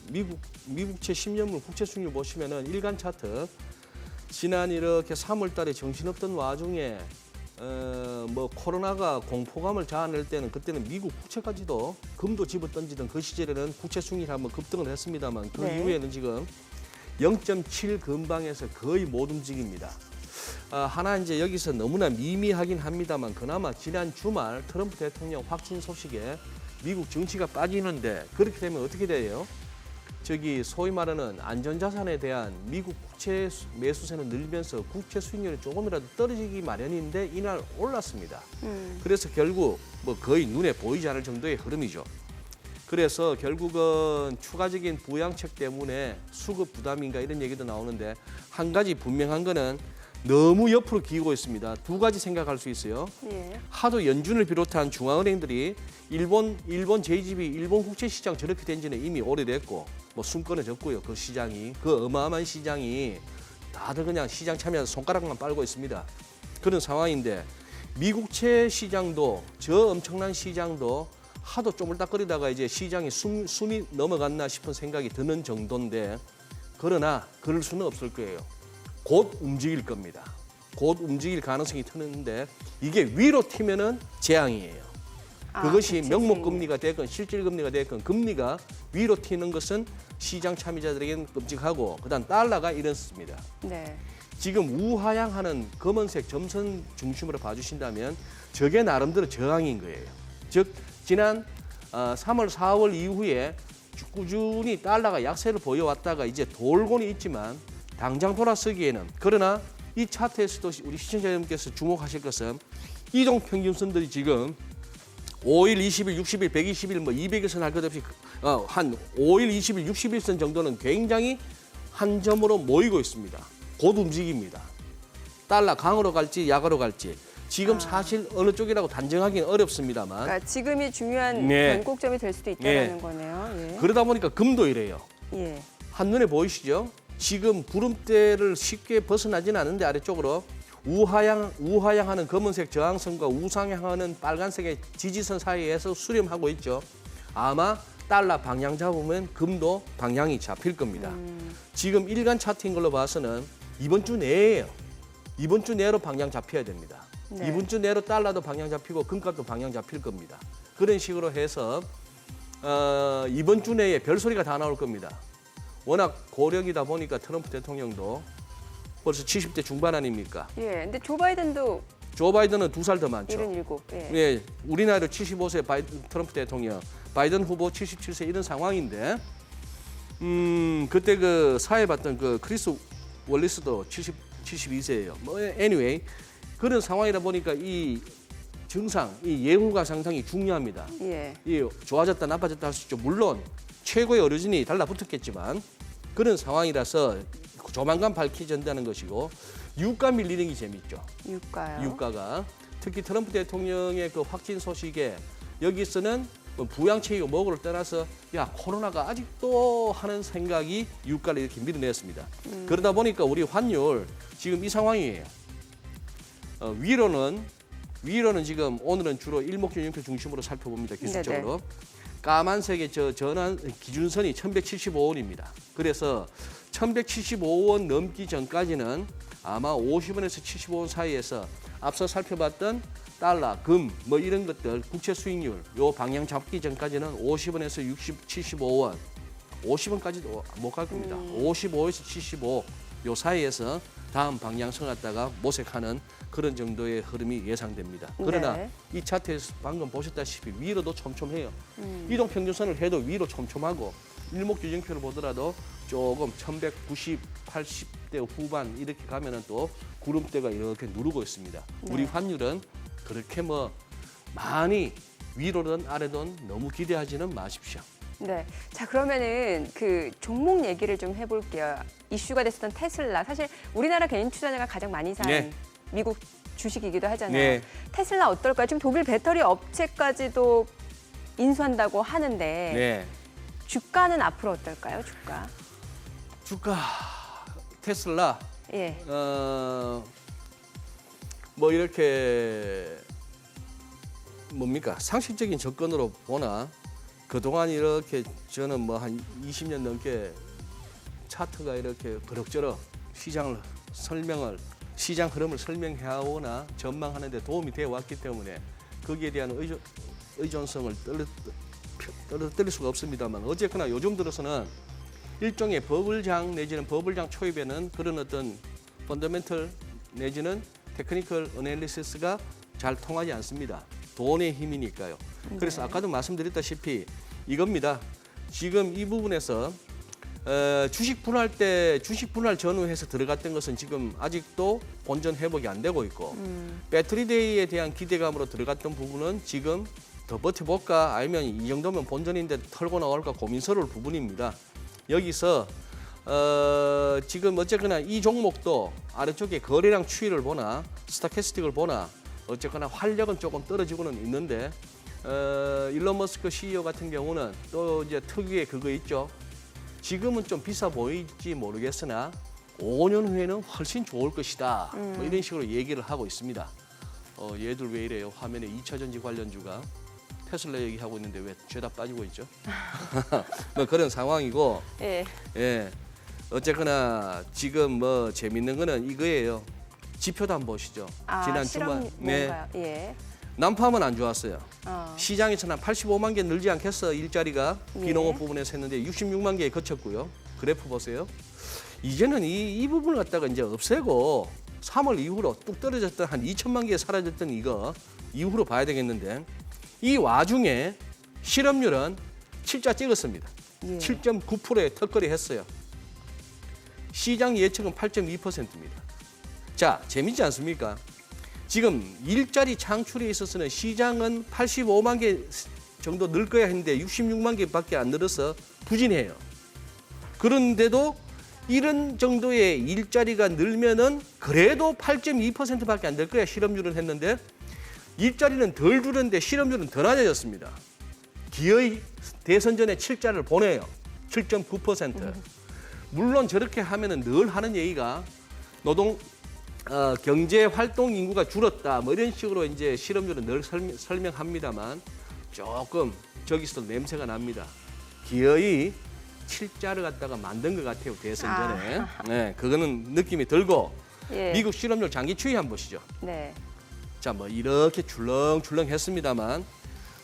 B: 미국채 10년물 국채 수익률 보시면은 일간 차트 지난 이렇게 3월달에 정신없던 와중에 뭐 코로나가 공포감을 자아낼 때는 그때는 미국 국채까지도 금도 집어던지던 그 시절에는 국채 수익률이 한번 급등을 했습니다만 그
A: 네.
B: 이후에는 지금 0.7 근방에서 거의 못 움직입니다. 하나 이제 여기서 너무나 미미하긴 합니다만 그나마 지난 주말 트럼프 대통령 확진 소식에 미국 증시가 빠지는데 그렇게 되면 어떻게 돼요? 저기 소위 말하는 안전자산에 대한 미국 국채 매수세는 늘면서 국채 수익률이 조금이라도 떨어지기 마련인데 이날 올랐습니다. 그래서 결국 뭐 거의 눈에 보이지 않을 정도의 흐름이죠. 그래서 결국은 추가적인 부양책 때문에 수급 부담인가 이런 얘기도 나오는데 한 가지 분명한 거는 너무 옆으로 기우고 있습니다. 두 가지 생각할 수 있어요.
A: 예.
B: 하도 연준을 비롯한 중앙은행들이 일본 JGB 일본 국채 시장 저렇게 된 지는 이미 오래됐고 뭐 숨 끊어졌고요. 그 시장이 그 어마어마한 시장이 다들 그냥 시장 참여해서 손가락만 빨고 있습니다. 그런 상황인데 미국채 시장도 저 엄청난 시장도 하도 쪼물딱거리다가 이제 시장이 숨이 넘어갔나 싶은 생각이 드는 정도인데 그러나 그럴 수는 없을 거예요. 곧 움직일 겁니다. 곧 움직일 가능성이 트는데 이게 위로 튀면은 재앙이에요. 그것이
A: 국채
B: 명목금리가 됐건 실질금리가 됐건 금리가 위로 튀는 것은 시장 참여자들에게는 끔찍하고 그다음 달러가 이렇습니다.
A: 네.
B: 지금 우하향하는 검은색 점선 중심으로 봐주신다면 저게 나름대로 저항인 거예요. 즉 지난 3월, 4월 이후에 꾸준히 달러가 약세를 보여왔다가 이제 돌고는 있지만 당장 돌아서기에는 그러나 이 차트에서도 우리 시청자 여러분께서 주목하실 것은 이동평균선들이 지금 5일, 20일, 60일, 120일, 뭐 200일선 할 것 없이 한 5일, 20일, 60일선 정도는 굉장히 한 점으로 모이고 있습니다. 곧 움직입니다. 달러 강으로 갈지 약으로 갈지 지금 사실 어느 쪽이라고 단정하기는 어렵습니다만
A: 그러니까 지금이 중요한
B: 네.
A: 변곡점이 될 수도 있다는 거네요. 예.
B: 그러다 보니까 금도 이래요.
A: 예.
B: 한눈에 보이시죠? 지금 구름대를 쉽게 벗어나지는 않는데 아래쪽으로 우하향하는 검은색 저항선과 우상향하는 빨간색의 지지선 사이에서 수렴하고 있죠. 아마 달러 방향 잡으면 금도 방향이 잡힐 겁니다. 지금 일간 차트인 걸로 봐서는 이번 주 내에요. 이번 주 내로 방향 잡혀야 됩니다.
A: 네.
B: 이번 주 내로 달러도 방향 잡히고 금값도 방향 잡힐 겁니다. 그런 식으로 해서 이번 주 내에 별소리가 다 나올 겁니다. 워낙 고령이다 보니까 트럼프 대통령도 벌써 70대 중반 아닙니까?
A: 예. 근데 조 바이든도
B: 조 바이든은 2살 더 많죠.
A: 77. 예.
B: 예, 우리나라로 75세 트럼프 대통령, 바이든 후보 77세 이런 상황인데, 그때 그 사회 봤던 그 크리스 월리스도 72세예요. 뭐 anyway 그런 상황이다 보니까 이 증상, 이 예후가 상당히 중요합니다.
A: 예.
B: 이 좋아졌다 나빠졌다 할 수 있죠. 물론 최고의 어르신이 달라붙었겠지만 그런 상황이라서 조만간 밝혀진다는 것이고 유가 밀리는 게 재밌죠.
A: 유가요.
B: 유가가 특히 트럼프 대통령의 그 확진 소식에 여기서는 부양책이고 뭐고를 떠나서 야 코로나가 아직도 하는 생각이 유가를 이렇게 밀어냈습니다. 그러다 보니까 우리 환율 지금 이 상황이에요. 위로는 지금 오늘은 주로 일목균형표 중심으로 살펴봅니다. 기술적으로. 까만색의 저 전환 기준선이 1175원입니다. 그래서 1175원 넘기 전까지는 아마 50원에서 75원 사이에서 앞서 살펴봤던 달러, 금, 뭐 이런 것들 국채 수익률 요 방향 잡기 전까지는 50원에서 75원, 50원까지도 못 갈 겁니다. 55에서 75 요 사이에서 다음 방향성 갖다가 모색하는 그런 정도의 흐름이 예상됩니다. 그러나
A: 네.
B: 이 차트에서 방금 보셨다시피 위로도 촘촘해요. 이동평균선을 해도 위로 촘촘하고 일목균형표를 보더라도 조금 1190, 80대 후반 이렇게 가면은 또 구름대가 이렇게 누르고 있습니다.
A: 네.
B: 우리 환율은 그렇게 뭐 많이 위로든 아래든 너무 기대하지는 마십시오.
A: 네. 자, 그러면은 그 종목 얘기를 좀 해볼게요. 이슈가 됐었던 테슬라. 사실 우리나라 개인 투자자가 가장 많이 산
B: 네.
A: 미국 주식이기도 하잖아요.
B: 네.
A: 테슬라 어떨까요? 지금 독일 배터리 업체까지도 인수한다고 하는데
B: 네.
A: 주가는 앞으로 어떨까요?
B: 주가 테슬라
A: 예.
B: 뭐 이렇게 뭡니까 상식적인 접근으로 보나 그동안 이렇게 저는 뭐 한 20년 넘게 차트가 이렇게 그럭저럭 시장 흐름을 설명해오나 전망하는 데 도움이 되어 왔기 때문에 거기에 대한 의존성을 떨어뜨릴 수가 없습니다만 어쨌거나 요즘 들어서는 일종의 버블장 내지는 버블장 초입에는 그런 어떤 펀더멘털 내지는 테크니컬 어널리시스가 잘 통하지 않습니다. 돈의 힘이니까요. 그래서 아까도 말씀드렸다시피 이겁니다. 지금 이 부분에서 주식 분할 전후해서 들어갔던 것은 지금 아직도 본전 회복이 안 되고 있고 배터리데이에 대한 기대감으로 들어갔던 부분은 지금 더 버텨볼까 아니면 이 정도면 본전인데 털고 나올까 고민스러울 부분입니다. 여기서 지금 어쨌거나 이 종목도 아래쪽에 거래량 추이를 보나 스타캐스틱을 보나 어쨌거나 활력은 조금 떨어지고는 있는데 일론 머스크 CEO 같은 경우는 또 이제 특유의 그거 있죠. 지금은 좀 비싸 보일지 모르겠으나 5년 후에는 훨씬 좋을 것이다. 뭐 이런 식으로 얘기를 하고 있습니다. 얘들 왜 이래요? 화면에 2차전지 관련주가 테슬라 얘기하고 있는데 왜 죄다 빠지고 있죠? 뭐 그런 상황이고
A: 예.
B: 예. 어쨌거나 지금 뭐 재밌는 거는 이거예요. 지표도 한번 보시죠. 지난
A: 실험
B: 주말
A: 뭔가요? 예.
B: 난파음은 안 좋았어요.
A: 어.
B: 시장에서는 한 85만 개 늘지 않겠어 일자리가
A: 예.
B: 비농업 부분에서 했는데 66만 개에 그쳤고요. 그래프 보세요. 이제는 이 부분을 갖다가 이제 없애고 3월 이후로 뚝 떨어졌던 한 2천만 개 사라졌던 이거 이후로 봐야 되겠는데 이 와중에 실업률은 7자 찍었습니다.
A: 예.
B: 7.9%에 턱걸이 했어요. 시장 예측은 8.2%입니다. 자, 재밌지 않습니까? 지금 일자리 창출에 있어서는 시장은 85만 개 정도 늘 거야 했는데 66만 개밖에 안 늘어서 부진해요. 그런데도 이런 정도의 일자리가 늘면은 그래도 8.2%밖에 안 될 거야 실업률은 했는데 일자리는 덜 줄었는데 실업률은 더 낮아졌습니다. 기어이 대선 전에 7자를 보내요. 7.9%. 물론 저렇게 하면은 늘 하는 얘기가 경제 활동 인구가 줄었다. 뭐 이런 식으로 이제 실업률은 늘 설명합니다만 조금 저기서 냄새가 납니다. 기어이 7자를 갖다가 만든 것 같아요. 대선 전에. 네, 그거는 느낌이 들고
A: 예.
B: 미국 실업률 장기 추이 한번 보시죠.
A: 네.
B: 자, 뭐 이렇게 출렁출렁 했습니다만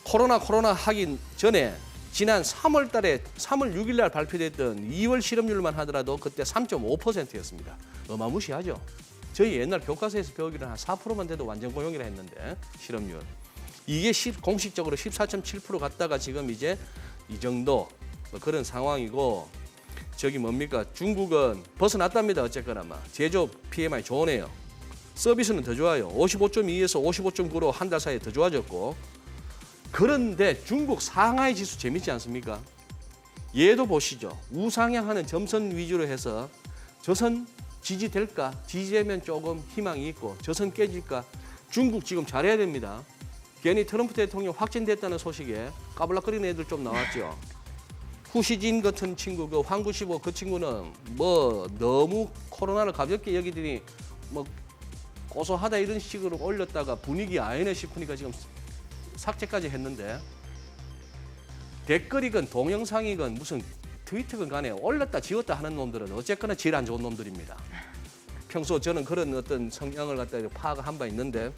B: 코로나 하기 전에 지난 3월 6일 날 발표됐던 2월 실업률만 하더라도 그때 3.5%였습니다. 어마무시하죠. 저희 옛날 교과서에서 배우기로는 한 4%만 돼도 완전 고용이라 했는데 실업률. 이게 공식적으로 14.7% 갔다가 지금 이제 이 정도 뭐 그런 상황이고 저기 뭡니까? 중국은 벗어났답니다. 어쨌거나 제조업 PMI 좋으네요. 서비스는 더 좋아요. 55.2에서 55.9로 한 달 사이에 더 좋아졌고 그런데 중국 상하이 지수 재밌지 않습니까? 얘도 보시죠. 우상향하는 점선 위주로 해서 저선 지지될까? 지지되면 조금 희망이 있고 저선 깨질까? 중국 지금 잘해야 됩니다. 괜히 트럼프 대통령 확진됐다는 소식에 까불락거리는 애들 좀 나왔죠. 후시진 같은 친구, 그 황구시보 그 친구는 뭐 너무 코로나를 가볍게 여기더니 뭐 고소하다 이런 식으로 올렸다가 분위기 아니네 싶으니까 지금 삭제까지 했는데 댓글이건 동영상이건 무슨 트위터건 간에 올렸다 지웠다 하는 놈들은 어쨌거나 질 안 좋은 놈들입니다. 평소 저는 그런 어떤 성향을 갖다 파악한 바 있는데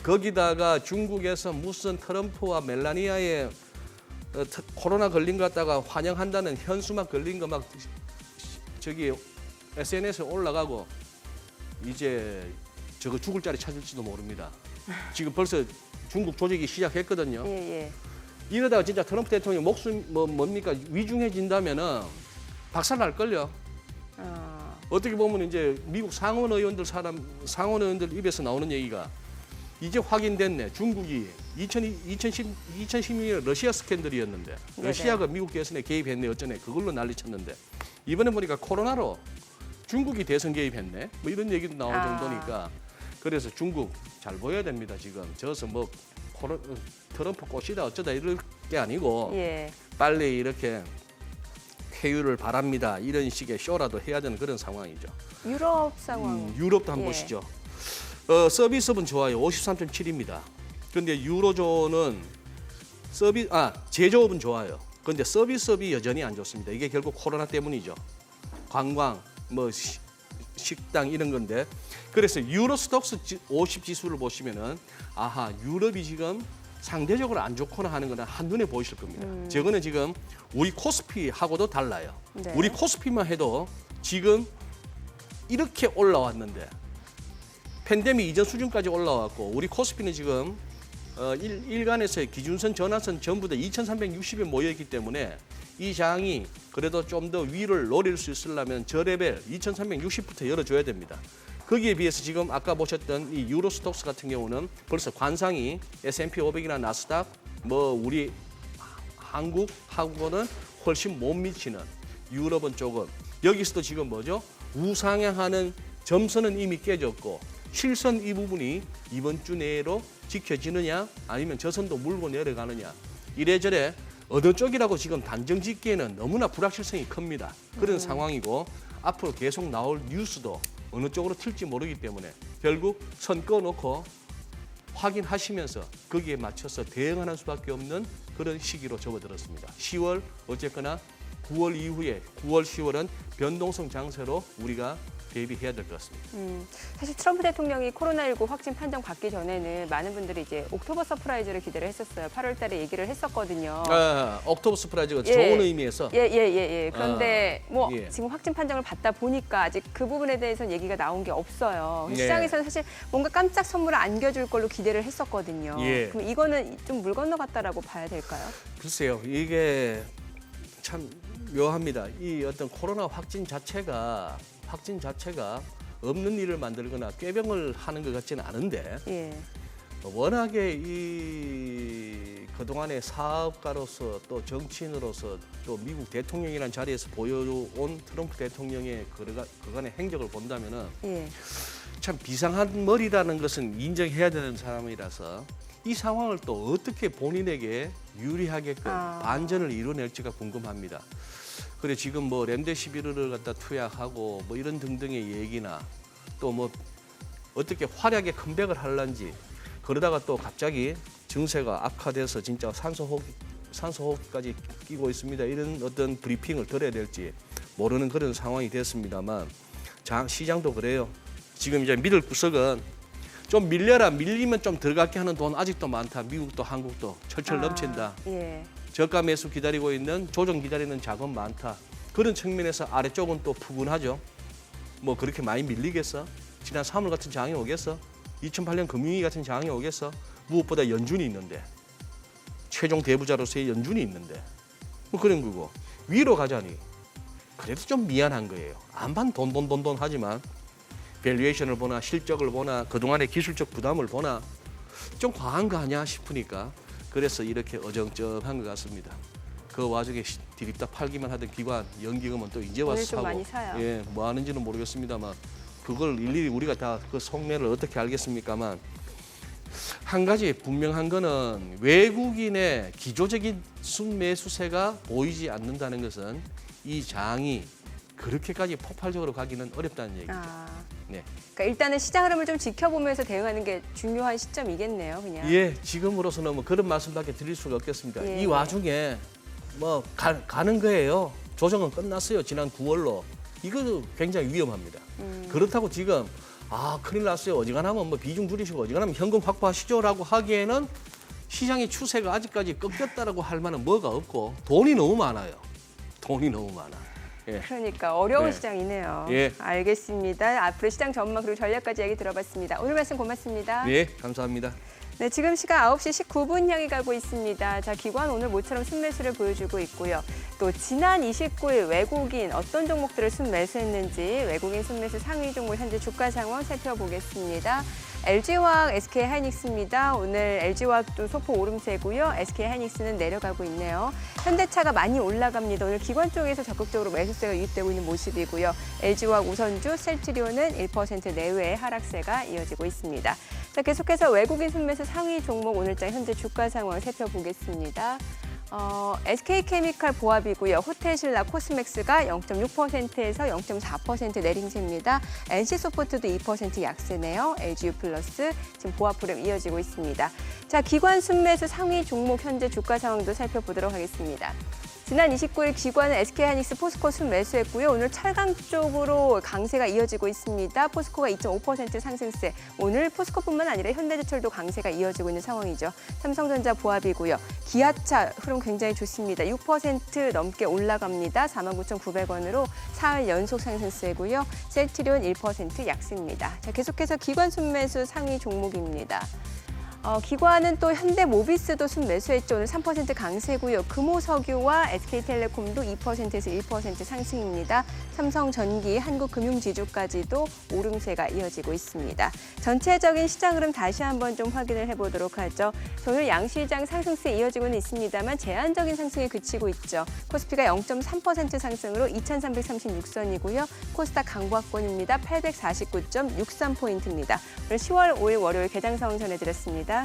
B: 거기다가 중국에서 무슨 트럼프와 멜라니아의 코로나 걸린 것 갖다가 환영한다는 현수막 걸린 거 막 저기 SNS에 올라가고 이제 저거 죽을 자리 찾을지도 모릅니다. 지금 벌써 중국 조직이 시작했거든요.
A: 예, 예.
B: 이러다가 진짜 트럼프 대통령 목숨 뭡니까 위중해진다면은 박살 날 걸요. 어떻게 보면 이제 미국 상원 의원들 입에서 나오는 얘기가 이제 확인됐네. 중국이 2016년 러시아 스캔들이었는데 러시아가 미국 대선에 개입했네 어쩌네 그걸로 난리쳤는데 이번에 보니까 코로나로 중국이 대선 개입했네. 뭐 이런 얘기도 나올 정도니까 그래서 중국 잘 보여야 됩니다. 지금 저서 뭐 트럼프 꽃이다 어쩌다 이럴 게 아니고
A: 예.
B: 빨리 이렇게 쾌유를 바랍니다. 이런 식의 쇼라도 해야 되는 그런 상황이죠.
A: 유럽 상황.
B: 유럽도 한번
A: 예.
B: 보시죠. 서비스업은 좋아요. 53.7입니다. 그런데 유로존은 제조업은 좋아요. 그런데 서비스업이 여전히 안 좋습니다. 이게 결국 코로나 때문이죠. 관광, 뭐 식당 이런 건데 그래서 유로스톡스 50 지수를 보시면은 아하 유럽이 지금 상대적으로 안 좋거나 하는 거는 한눈에 보이실 겁니다. 저거는 지금 우리 코스피하고도 달라요.
A: 네.
B: 우리 코스피만 해도 지금 이렇게 올라왔는데 팬데믹 이전 수준까지 올라왔고 우리 코스피는 지금 일간에서의 기준선, 전환선 전부 다 2,360에 모여있기 때문에 이 장이 그래도 좀 더 위를 노릴 수 있으려면 저 레벨 2,360부터 열어줘야 됩니다. 거기에 비해서 지금 아까 보셨던 이 유로스톡스 같은 경우는 벌써 관상이 S&P 500이나 나스닥 뭐 우리 한국하고는 훨씬 못 미치는 유럽은 조금 여기서도 지금 뭐죠? 우상향하는 점선은 이미 깨졌고 실선 이 부분이 이번 주 내로 지켜지느냐 아니면 저선도 물고 내려가느냐 이래저래 어느 쪽이라고 지금 단정 짓기에는 너무나 불확실성이 큽니다. 그런 상황이고 앞으로 계속 나올 뉴스도 어느 쪽으로 튈지 모르기 때문에 결국 선 꺼놓고 확인하시면서 거기에 맞춰서 대응하는 수밖에 없는 그런 시기로 접어들었습니다. 10월 어쨌거나 9월 이후에 9월, 10월은 변동성 장세로 우리가 대비해야 될 것 같습니다.
A: 사실 트럼프 대통령이 코로나19 확진 판정 받기 전에는 많은 분들이 이제 옥토버 서프라이즈를 기대를 했었어요. 8월 달에 얘기를 했었거든요.
B: 옥토버 서프라이즈가
A: 예.
B: 좋은 의미에서
A: 그런데 뭐
B: 예.
A: 지금 확진 판정을 받다 보니까 아직 그 부분에 대해서는 얘기가 나온 게 없어요.
B: 예.
A: 시장에서는 사실 뭔가 깜짝 선물을 안겨줄 걸로 기대를 했었거든요.
B: 예.
A: 그럼 이거는 좀 물 건너갔다라고 봐야 될까요?
B: 글쎄요, 이게 참 묘합니다. 이 어떤 코로나 확진 자체가 없는 일을 만들거나 꾀병을 하는 것 같지는 않은데
A: 예.
B: 워낙에 이 그동안의 사업가로서 또 정치인으로서 또 미국 대통령이라는 자리에서 보여온 트럼프 대통령의 그간의 행적을 본다면은
A: 예.
B: 참 비상한 머리라는 것은 인정해야 되는 사람이라서 이 상황을 또 어떻게 본인에게 유리하게끔 반전을 이뤄낼지가 궁금합니다. 그래 지금 뭐 렘데시비르를 갖다 투약하고 뭐 이런 등등의 얘기나 또 뭐 어떻게 활약의 컴백을 할런지 그러다가 또 갑자기 증세가 악화돼서 진짜 산소호흡기까지 끼고 있습니다. 이런 어떤 브리핑을 들어야 될지 모르는 그런 상황이 됐습니다만 시장도 그래요. 지금 이제 믿을 구석은 좀 밀리면 좀 들어가게 하는 돈 아직도 많다. 미국도 한국도 철철 넘친다.
A: 예.
B: 저가 매수 기다리고 있는 조정 기다리는 자금 많다. 그런 측면에서 아래쪽은 또 푸근하죠. 뭐 그렇게 많이 밀리겠어? 지난 3월 같은 장이 오겠어? 2008년 금융위기 같은 장이 오겠어? 무엇보다 연준이 있는데 최종 대부자로서의 연준이 있는데 뭐 그런 거고 위로 가자니 그래도 좀 미안한 거예요. 안반 돈 하지만 밸류에이션을 보나 실적을 보나 그동안의 기술적 부담을 보나 좀 과한 거 아니야 싶으니까 그래서 이렇게 어정쩡한 것 같습니다. 그 와중에 디립다 팔기만 하던 기관 연기금은 또 이제 와서
A: 오늘 좀
B: 사고
A: 많이 사요.
B: 예, 뭐 하는지는 모르겠습니다만 그걸 일일이 우리가 다 그 속내를 어떻게 알겠습니까만 한 가지 분명한 거는 외국인의 기조적인 순매수세가 보이지 않는다는 것은 이 장이 그렇게까지 폭발적으로 가기는 어렵다는 얘기죠. 네.
A: 그러니까 일단은 시장 흐름을 좀 지켜보면서 대응하는 게 중요한 시점이겠네요, 그냥.
B: 예, 지금으로서는 뭐 그런 말씀밖에 드릴 수가 없겠습니다.
A: 예.
B: 이 와중에 뭐 가는 거예요. 조정은 끝났어요. 지난 9월로. 이거 굉장히 위험합니다. 그렇다고 지금 큰일 났어요. 어지간하면 뭐 비중 줄이시고 어지간하면 현금 확보하시죠라고 하기에는 시장의 추세가 아직까지 꺾였다라고 할 만한 뭐가 없고 돈이 너무 많아요. 돈이 너무 많아. 예.
A: 그러니까 어려운
B: 네.
A: 시장이네요.
B: 예.
A: 알겠습니다. 앞으로 시장 전망 그리고 전략까지 얘기 들어봤습니다. 오늘 말씀 고맙습니다.
B: 네, 감사합니다.
A: 네, 지금 시각 9시 19분 향해 가고 있습니다. 자, 기관 오늘 모처럼 순매수를 보여주고 있고요. 또 지난 29일 외국인 어떤 종목들을 순매수했는지 외국인 순매수 상위 종목 현재 주가 상황 살펴보겠습니다. LG화학, SK하이닉스입니다. 오늘 LG화학도 소폭 오름세고요. SK하이닉스는 내려가고 있네요. 현대차가 많이 올라갑니다. 오늘 기관 쪽에서 적극적으로 매수세가 유입되고 있는 모습이고요. LG화학 우선주, 셀트리온은 1% 내외의 하락세가 이어지고 있습니다. 자, 계속해서 외국인 순매수 상위 종목 오늘자 현재 주가 상황 살펴보겠습니다. SK케미칼 보합이고요. 호텔신라 코스맥스가 0.6%에서 0.4% 내림세입니다. NC소프트도 2% 약세네요. LG유플러스 지금 보합 흐름 이어지고 있습니다. 자, 기관 순매수 상위 종목 현재 주가 상황도 살펴보도록 하겠습니다. 지난 29일 기관은 SK하이닉스, 포스코 순매수했고요. 오늘 철강 쪽으로 강세가 이어지고 있습니다. 포스코가 2.5% 상승세. 오늘 포스코뿐만 아니라 현대제철도 강세가 이어지고 있는 상황이죠. 삼성전자 보합이고요. 기아차 흐름 굉장히 좋습니다. 6% 넘게 올라갑니다. 49,900원으로 사흘 연속 상승세고요. 셀트리온 1% 약세입니다. 자, 계속해서 기관 순매수 상위 종목입니다. 기관은 또 현대모비스도 순매수했죠. 오늘 3% 강세고요. 금호석유와 SK텔레콤도 2%에서 1% 상승입니다. 삼성전기, 한국금융지주까지도 오름세가 이어지고 있습니다. 전체적인 시장 흐름 다시 한번 좀 확인을 해보도록 하죠. 오늘 양시장 상승세 이어지고는 있습니다만 제한적인 상승에 그치고 있죠. 코스피가 0.3% 상승으로 2,336선이고요. 코스닥 강보합권입니다. 849.63포인트입니다. 오늘 10월 5일 월요일 개장 상황 전해드렸습니다.